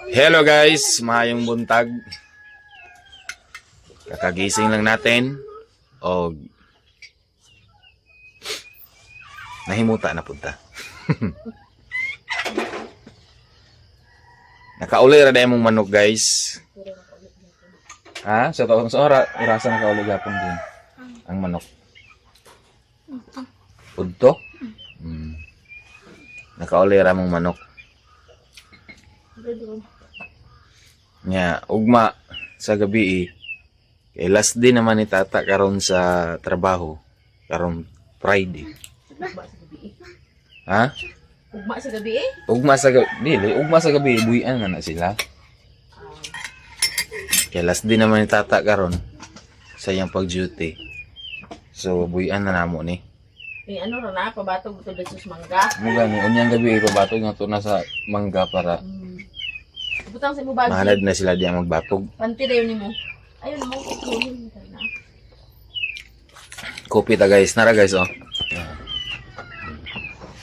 Hello guys, maayong buntag. Kakagising lang natin o nahimuta na punta. Nakauli ra dai mong manok guys. Ha? Sa taong sa orasa nakauli gapon din ang manok. Udto? Nakauli ra mong manok. Nya, ugma sa gabi kay last day naman ni tata karon sa trabaho karon Friday. Ha? Ugma sa gabi eh? Ugma sa gabi, dili, ugma sa gabi buhian na sila. Kay last day naman ni tata karon sa iyang pag-duty. So buhian na namo ni. Eh ano ra na pabatog to besos mangga. Mo gani unyang gabi pabatog nga to na sa mangga para Butang sa mo bagi. mahalad na sila diya magbatog. Panti dayon nimo. Ayun mo kukunin na. Kopi ta guys, nara guys oh.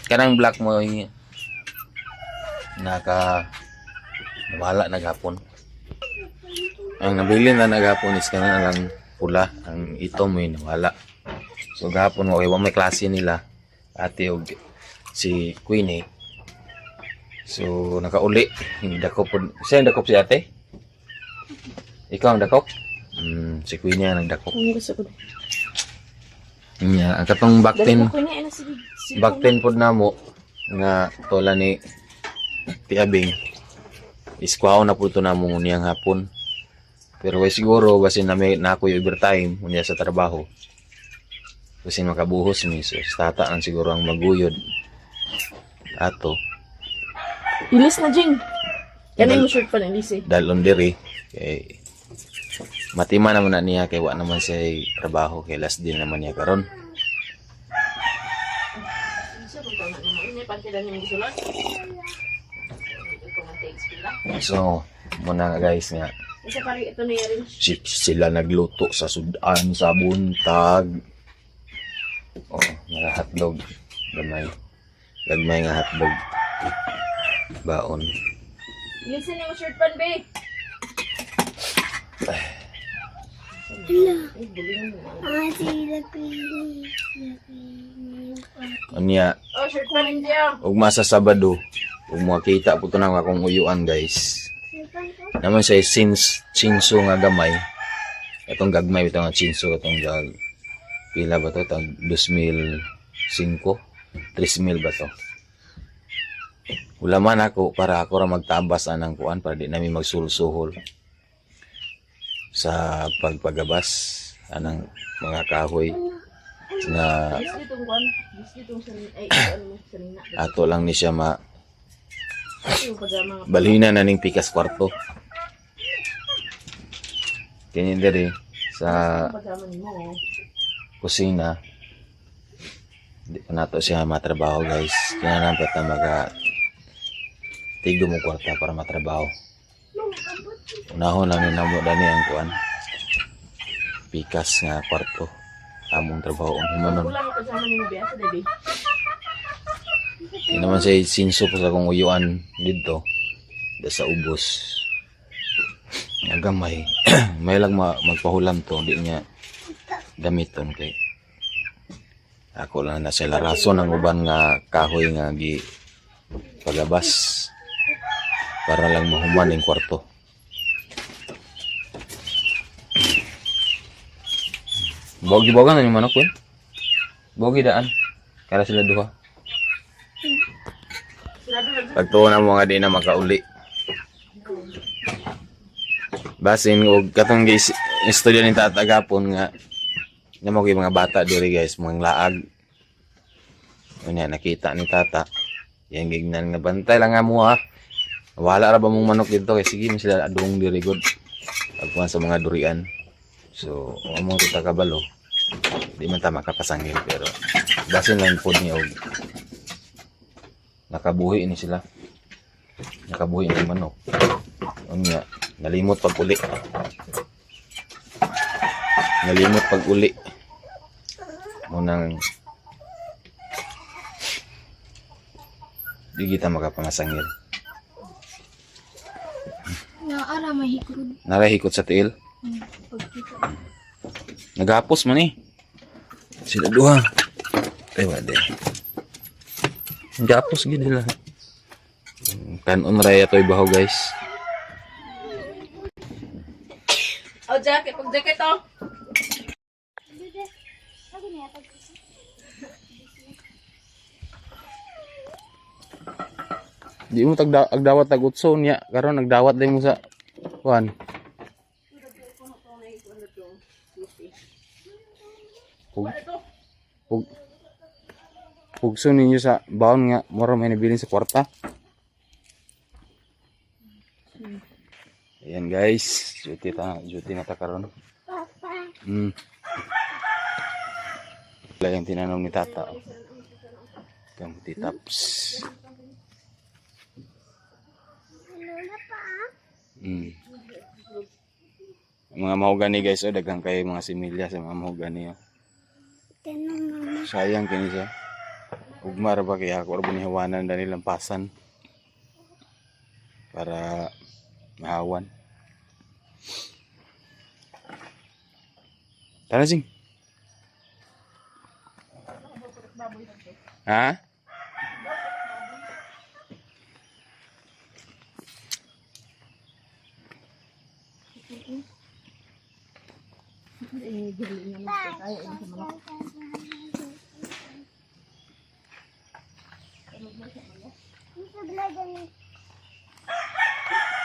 Kanang black mo naka nawala na gapon. Ang nabili na nagapon is kanang lang pula, ang ito mo nawala. So gapon mo may klase nila ate og si Queenie. So nakauli, hindi dakop po. Siya ang dakop si ate? Ikaw ang dakop? Si Queenie ang dakop. Ang gusto ko. Nya, ang katong baktin. Ko ni ana si Bakten pod namo nga tola ni Tiabing is kuhaw na po ito namo niyang hapon. Pero way siguro basin na may nako yung overtime unya sa trabaho. Basin makabuhos mi so tata ang siguro ang maguyod. Ato Ilis na jing. Kanay mo short pa na ilis eh. dalon diri kay matima naman na niya kay wa naman siya trabaho kay last din naman niya karon. So, muna nga guys nga. Isa pa rin ito na rin. Sila nagluto sa sudan sa buntag. Oh, nga hotdog. Gamay. Gagmay nga hotdog. Baon. Listen yung shirt pan, be. Anya, Oh, shirt pan hindi ah. ugma sa Sabado, ug makita po to nang akong uyuan guys. Naman siya chinso nga gamay. Itong gagmay ito nga chinso itong pila ba to? Itong 2005? 3,000 ba to? Ulaman ako para ako ra magtabas anang kuan para di namin magsulsuhol sa pagpagabas anang mga kahoy na Ditong kwan. Ditong sanin. Ay, ano sanin na. ato lang ni siya Yung pagama nga. balhina na ning pikas kwarto. Kanya diri sa Pagama ni mo. kusina. Di pa nato siya matrabaho guys. Kailangan pa ta maga tigo mo kwarta para matrabaho. Unahon lang ni namo dani ang kuan. Pikas nga kwarto. Among trabaho ang himanon. Kulang ang pagama ni mo biasa, baby. Hindi naman siya sinso po sa kong uyuan dito. Da sa ubos. Nagamay. May lang magpahulam to. Hindi niya gamiton kay ako lang na sila rason ang uban nga kahoy nga gi pagabas para lang mahuman yung kwarto. Bogi-bogan na yung manok yun. Bogi daan. Kaya sila duha. Pagtuon na mo nga di na makauli. Basin og katong istorya ni tata gapon nga namo kay mga bata diri guys, mga laag. Unya nakita ni tata. Yang gignan nga bantay lang nga mo ha. Wala ra ba mong manok dito kay sige mo sila adung diri god. Pagkuhan sa mga durian. So, among kita kabalo. Di man ta makapasangil pero basin lang pod ni og nakabuhi ni sila. Nakabuhi ni manok. Unya nalimot pag uli. Nalimot pag uli. Munang di kita makapamasangil. Nga ara mahikod. Narahikot sa tiil. Pagkita. Nagapos man eh. Sila duha. Ay, wala din. Nagapos gid nila. Kanon raya to ibaho guys. Oh, jacket. Pag jacket oh. Di mo agdawat tag utso niya. Karon nagdawat din mo sa kuan. Pugso ninyo sa baon nga mura may nabilin sa kwarta. Ayan guys, duty na ta karon. Wala yung tinanong ni tata. Kamuti taps. Mga mahogani guys, oh, daghang kay mga similya sa mga mahogani. Oh. Sayang kini siya. Ugmar ba kaya ako rin hiwanan na nilang pasan para mahawan. Tara sing. Ha?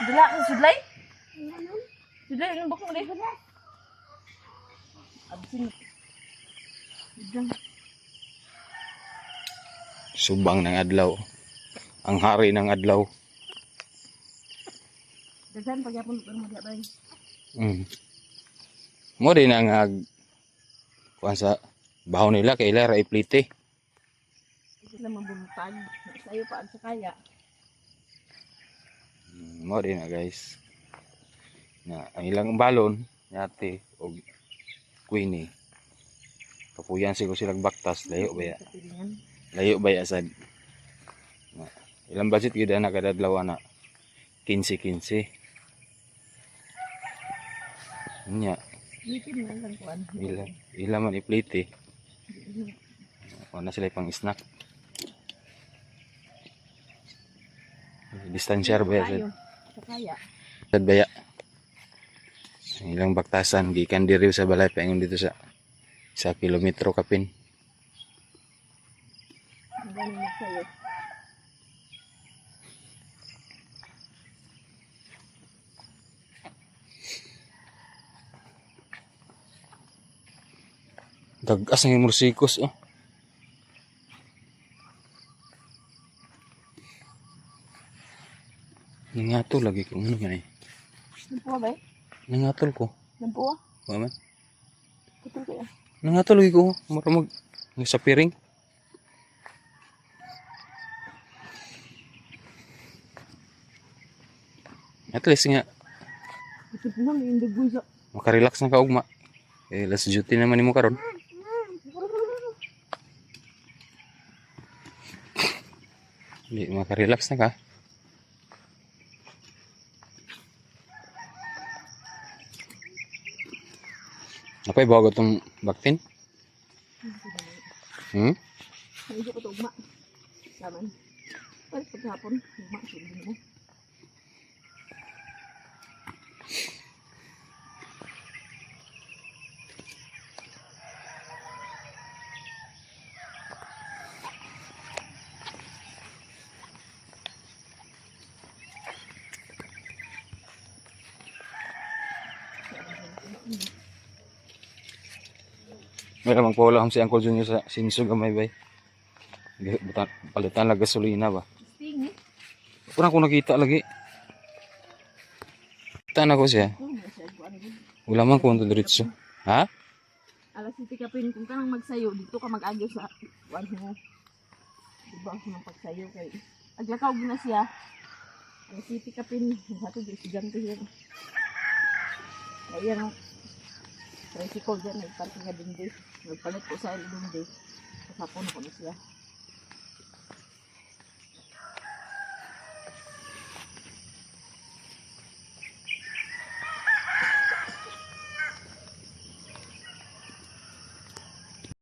Dila ka sudlay? Sudlay, anong bakit mo dahil? Absin. Subang ng adlaw. Ang hari ng adlaw. Dagan, pagyapon ko mo diya ba? Mo din ang kuan sa baho nila kay ila ra iplite. Ito na mabuntag. Sa'yo pa sa kaya. Mo din na guys. Na ang ilang balon yate og Queenie. Kapuyan siguro silang baktas layo ba ya? Layo ba ya sad? Na, ilang budget gid na kada adlaw na 15-15. Nya, Litin na lang kuan. ila man iplite. Wala sila pang snack. Distansyar ba ya sad? Sa kaya. Sad ba ya? Ilang baktasan gikan diri sa balay paingon dito sa kilometro kapin. Ang galing na sa'yo. Gagas ng mursikos oh. Nangatol lagi ko ano man eh. Nampuha ba eh? Nangatol ko. Nampuha? Wa man. Putol kaya. Nangatol lagi ko. Mura sa piring. At least nga Ito po lang yung dugoy sa... makarelax na kaugma. Eh last duty naman nimo karon. Hindi makarelax na ka. Apay bago itong baktin? Medyo ko ito ugma. Laman. Ay, paghapon. Ugma. Sundin mo. Meron mang pula si Uncle Junior sa sinso gamay bay. Palitan lang gasolina ba. Sting eh. Pura ko nakita lagi. Kita na ko siya. Wala man ko diretso. Ha? Alas si Tikapin, kung ka nang magsayo, dito ka mag-agyo sa one mo. Diba ako ng pagsayo kay... Aglakaw na siya. Alas si Tikapin, hato di estudyante yan. Ayan o. Tricycle dyan, nagparking nga din din. Nagpalit ko sa ilong din. Kasapon ako na siya.